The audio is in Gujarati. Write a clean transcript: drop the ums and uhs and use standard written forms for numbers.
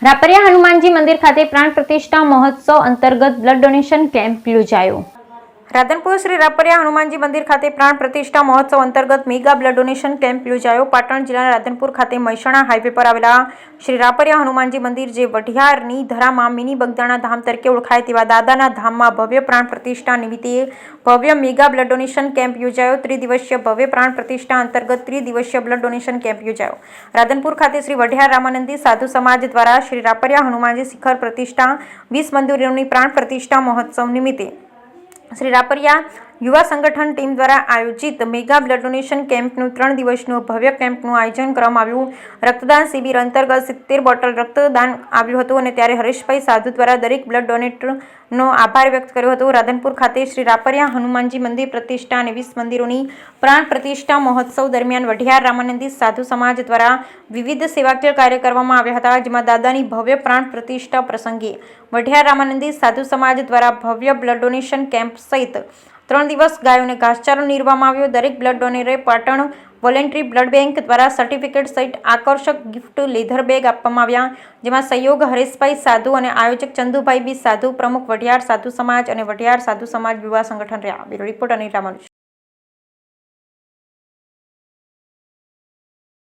રાપરિયા હનુમાનજી મંદિર ખાતે પ્રાણ પ્રતિષ્ઠા મહોત્સવ અંતર્ગત બ્લડ ડોનેશન કેમ્પ યોજાયો। રાધનપુર શ્રી રાપરિયા હનુમાનજી મંદિર ખાતે પ્રાણ પ્રતિષ્ઠા મહોત્સવ અંતર્ગત મેગા બ્લડ ડોનેશન કેમ્પ યોજાયો। પાટણ જિલ્લાના રાધનપુર ખાતે મહેસાણા હાઈવે પર આવેલા શ્રી રાપરિયા હનુમાનજી મંદિર, જે વઢિયારની ધરામાં મિની બગદાણા ધામ તરીકે ઓળખાય તેવા દાદાના ધામમાં ભવ્ય પ્રાણ પ્રતિષ્ઠા નિમિત્તે ભવ્ય મેગા બ્લડ ડોનેશન કેમ્પ યોજાયો। ત્રિદિવસીય ભવ્ય પ્રાણ પ્રતિષ્ઠા અંતર્ગત ત્રિદિવસીય બ્લડ ડોનેશન કેમ્પ યોજાયો। રાધનપુર ખાતે શ્રી વઢિયાર રામાનંદી સાધુ સમાજ દ્વારા શ્રી રાપરિયા હનુમાનજી શિખર પ્રતિષ્ઠા 20 મંદિરોની પ્રાણ પ્રતિષ્ઠા મહોત્સવ નિમિત્તે શ્રી રાપરિયા યુવા સંગઠન ટીમ દ્વારા આયોજિત મેગા બ્લડ ડોનેશન કેમ્પનું 3 દિવસનું ભવ્ય કેમ્પનું આયોજન કરવામાં આવ્યું। રક્તદાન શિબિર અંતર્ગત 70 બોટલ રક્તદાન આવ્યું હતું અને ત્યારે હરેશભાઈ સાધુ દ્વારા દરેક બ્લડ ડોનેટરનો આભાર વ્યક્ત કર્યો હતો। રાધનપુર ખાતે શ્રી રાપરિયા હનુમાનજી મંદિર પ્રતિષ્ઠા અને 20 મંદિરોની પ્રાણ પ્રતિષ્ઠા મહોત્સવ દરમિયાન વઢિયાર રામાનંદી સાધુ સમાજ દ્વારા વિવિધ સેવાકીય કાર્ય કરવામાં આવ્યા હતા, જેમાં દાદાની ભવ્ય પ્રાણ પ્રતિષ્ઠા પ્રસંગે વઢિયાર રામાનંદી સાધુ સમાજ દ્વારા ભવ્ય બ્લડ ડોનેશન કેમ્પ સહિત 3 દિવસ ગાયોને ઘાસચારો નીરવામાં આવ્યો। દરેક બ્લડ ડોનરે પાટણ વોલેન્ટરી બ્લડ બેંક દ્વારા સર્ટિફિકેટ સહિત આકર્ષક ગિફ્ટ લેધર બેગ આપવામાં આવ્યા, જેમાં સહયોગ હરેશભાઈ સાધુ અને આયોજક ચંદુભાઈ બી સાધુ, પ્રમુખ વઢિયાર સાધુ સમાજ અને વઢિયાર સાધુ સમાજ યુવા સંગઠન રહ્યા। Bureau report Anil Ramanuj.